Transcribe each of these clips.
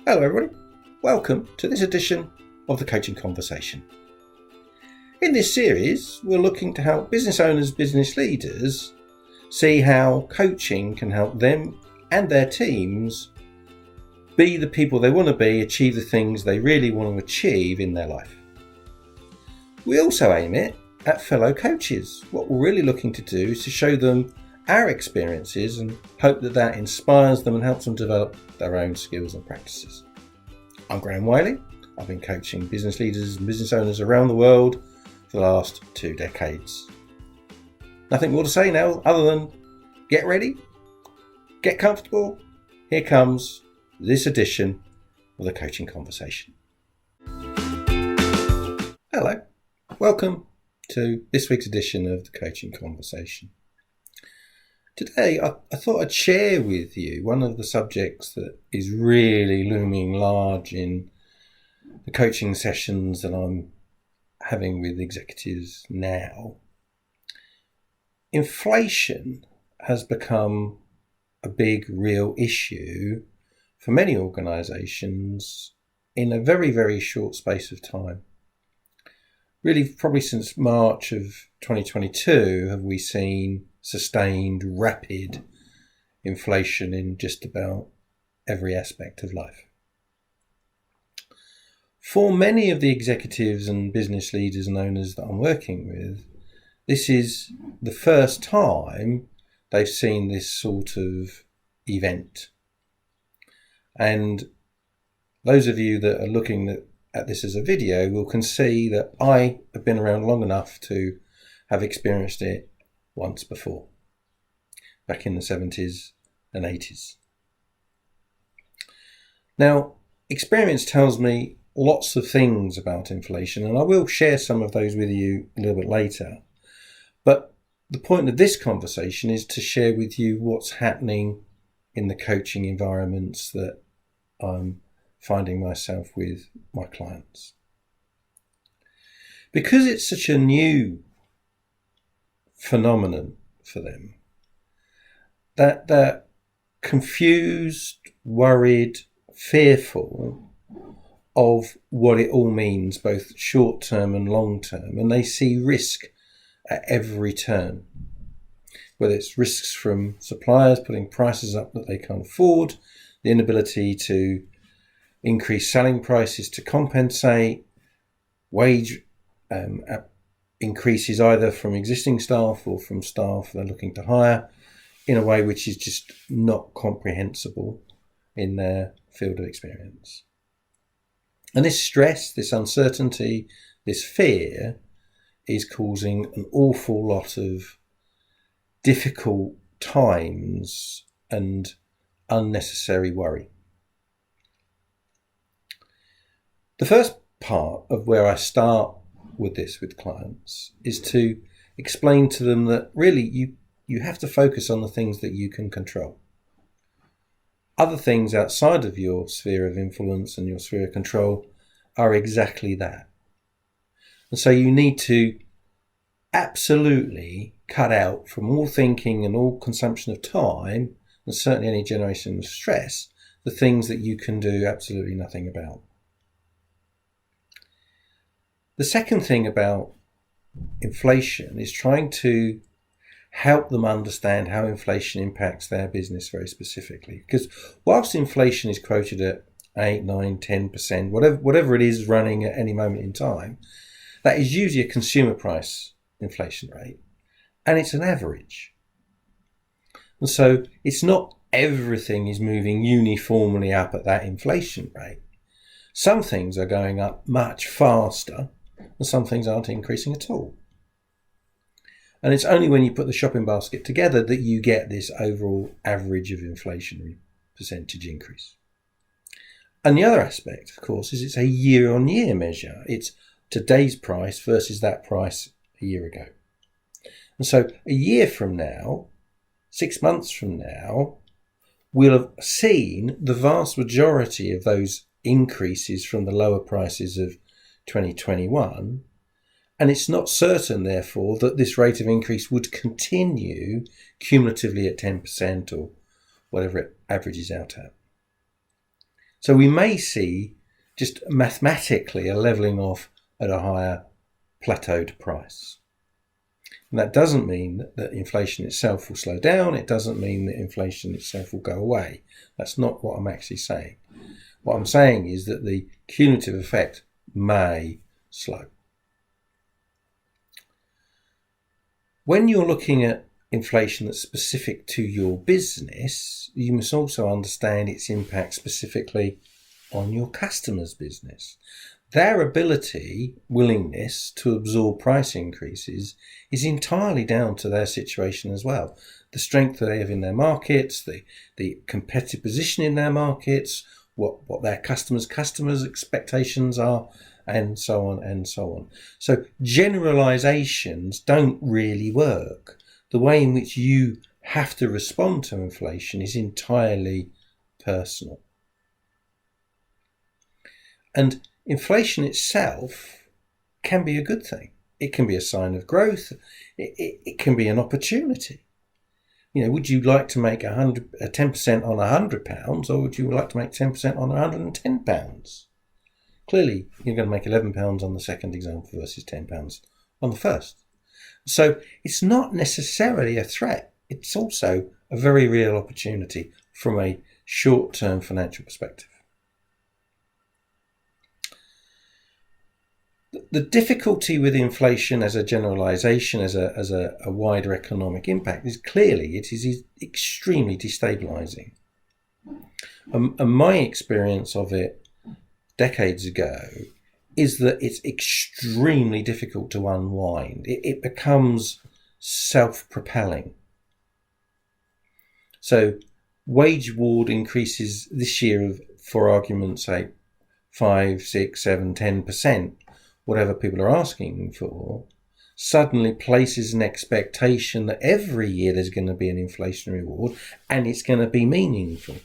Hello everybody, welcome to this edition of the Coaching Conversation. In this series, we're looking to help business owners, business leaders see how coaching can help them and their teams be the people they want to be, achieve the things they really want to achieve in their life. We also aim it at fellow coaches. What we're really looking to do is to show them our experiences and hope that inspires them and helps them develop their own skills and practices. I'm Graham Wiley. I've been coaching business leaders and business owners around the world for the last 2 decades. Nothing more to say now other than get ready, get comfortable. Here comes this edition of the Coaching Conversation. Hello, welcome to this week's edition of the Coaching Conversation. Today, I thought I'd share with you one of the subjects that is really looming large in the coaching sessions that I'm having with executives now. Inflation has become a big, real issue for many organisations in a very, very short space of time. Really, probably since March of 2022 have we seen sustained, rapid inflation in just about every aspect of life. For many of the executives and business leaders and owners that I'm working with, this is the first time they've seen this sort of event. And those of you that are looking at this as a video can see that I have been around long enough to have experienced it once before, back in the 70s and 80s. Now, experience tells me lots of things about inflation, and I will share some of those with you a little bit later. But the point of this conversation is to share with you what's happening in the coaching environments that I'm finding myself with my clients. Because it's such a new phenomenon for them, that they're confused, worried, fearful of what it all means, both short term and long term, and they see risk at every turn, whether it's risks from suppliers putting prices up that they can't afford, the inability to increase selling prices to compensate, wage increases either from existing staff or from staff they're looking to hire in a way which is just not comprehensible in their field of experience. And this stress, this uncertainty, this fear is causing an awful lot of difficult times and unnecessary worry. The first part of where I start with this with clients is to explain to them that really you have to focus on the things that you can control. Other things outside of your sphere of influence and your sphere of control are exactly that. And so you need to absolutely cut out from all thinking and all consumption of time, and certainly any generation of stress, the things that you can do absolutely nothing about. The second thing about inflation is trying to help them understand how inflation impacts their business very specifically. Because whilst inflation is quoted at 8, 9, 10%, whatever it is running at any moment in time, that is usually a consumer price inflation rate, and it's an average. And so it's not everything is moving uniformly up at that inflation rate. Some things are going up much faster, and some things aren't increasing at all. And it's only when you put the shopping basket together that you get this overall average of inflationary percentage increase. And the other aspect, of course, is it's a year-on-year measure. It's today's price versus that price a year ago. And so a year from now, 6 months from now, we'll have seen the vast majority of those increases from the lower prices of 2021, and it's not certain, therefore, that this rate of increase would continue cumulatively at 10% or whatever it averages out at. So we may see just mathematically a levelling off at a higher plateaued price. And that doesn't mean that inflation itself will slow down. It doesn't mean that inflation itself will go away. That's not what I'm actually saying. What I'm saying is that the cumulative effect may slow. When you're looking at inflation that's specific to your business, you must also understand its impact specifically on your customer's business. Their ability, willingness to absorb price increases is entirely down to their situation as well. The strength that they have in their markets, the competitive position in their markets, what their customers' expectations are, and so on and so on. So generalizations don't really work. The way in which you have to respond to inflation is entirely personal. And inflation itself can be a good thing. It can be a sign of growth. It can be an opportunity. Would you like to make 10% on £100, or would you like to make 10% on £110? Clearly, you're going to make £11 on the second example versus £10 on the first. So it's not necessarily a threat. It's also a very real opportunity from a short-term financial perspective. The difficulty with inflation as a generalization, as a wider economic impact, is clearly it is extremely destabilizing. And my experience of it decades ago is that it's extremely difficult to unwind. It becomes self-propelling. So wage award increases this year of, for argument's sake, 5, 6, 7, 10%, whatever people are asking for, suddenly places an expectation that every year there's going to be an inflationary reward and it's going to be meaningful.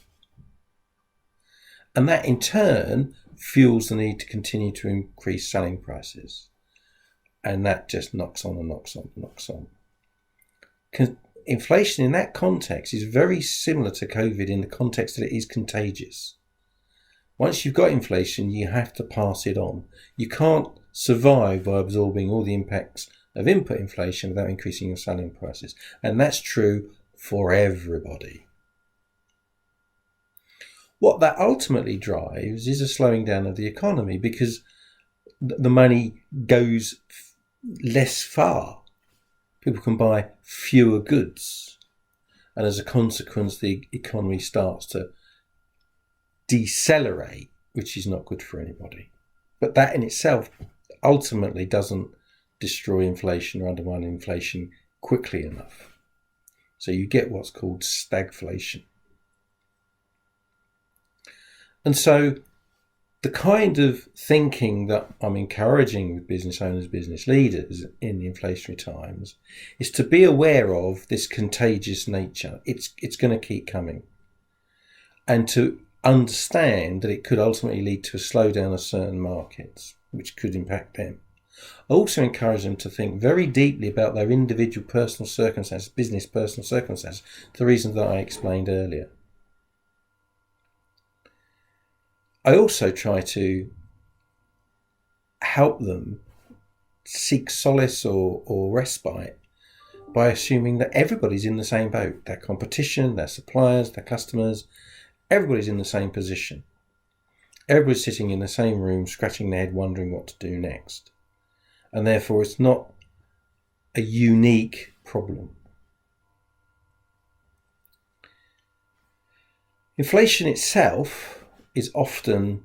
And that in turn fuels the need to continue to increase selling prices. And that just knocks on and knocks on and knocks on. Inflation in that context is very similar to COVID in the context that it is contagious. Once you've got inflation, you have to pass it on. You can't survive by absorbing all the impacts of input inflation without increasing your selling prices. And that's true for everybody. What that ultimately drives is a slowing down of the economy because the money goes less far. People can buy fewer goods. And as a consequence, the economy starts to decelerate, which is not good for anybody. But that in itself ultimately doesn't destroy inflation or undermine inflation quickly enough. So you get what's called stagflation. And so the kind of thinking that I'm encouraging with business owners, business leaders in the inflationary times is to be aware of this contagious nature. It's going to keep coming. And to understand that it could ultimately lead to a slowdown of certain markets, which could impact them. I also encourage them to think very deeply about their individual personal circumstances, business personal circumstances, for the reasons that I explained earlier. I also try to help them seek solace or respite by assuming that everybody's in the same boat. Their competition, their suppliers, their customers, everybody's in the same position. Everybody's sitting in the same room, scratching their head, wondering what to do next. And therefore, it's not a unique problem. Inflation itself is often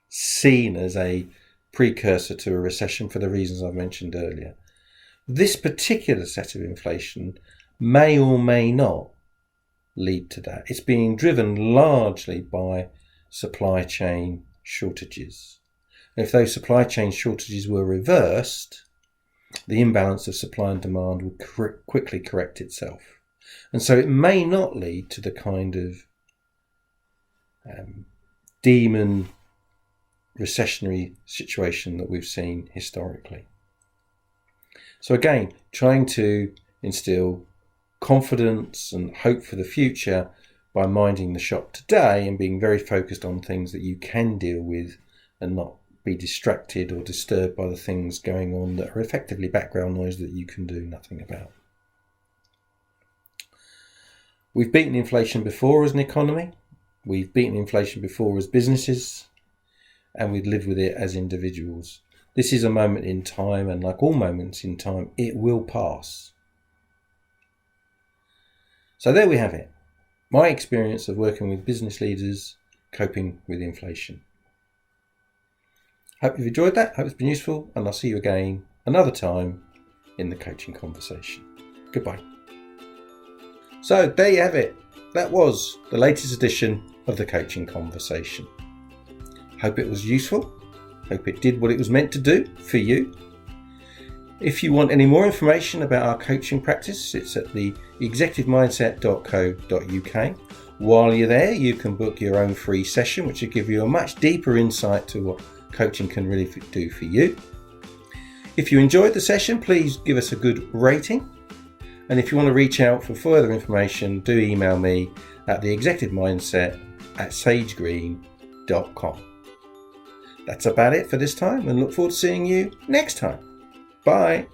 seen as a precursor to a recession for the reasons I've mentioned earlier. This particular set of inflation may or may not lead to that. It's being driven largely by supply chain shortages. And if those supply chain shortages were reversed, the imbalance of supply and demand would quickly correct itself. And so it may not lead to the kind of demon recessionary situation that we've seen historically. So again, trying to instill confidence and hope for the future by minding the shop today and being very focused on things that you can deal with and not be distracted or disturbed by the things going on that are effectively background noise that you can do nothing about. We've beaten inflation before as an economy, we've beaten inflation before as businesses, and we've lived with it as individuals. This is a moment in time, and like all moments in time, it will pass. So there we have it. My experience of working with business leaders coping with inflation. Hope you've enjoyed that, hope it's been useful, and I'll see you again another time in the coaching conversation. Goodbye. So there you have it. That was the latest edition of the coaching conversation. Hope it was useful. Hope it did what it was meant to do for you. If you want any more information about our coaching practice, it's at the executivemindset.co.uk. While you're there, you can book your own free session, which will give you a much deeper insight to what coaching can really do for you. If you enjoyed the session, please give us a good rating. And if you want to reach out for further information, do email me at theexecutivemindset@sagegreen.com. That's about it for this time, and look forward to seeing you next time. Bye.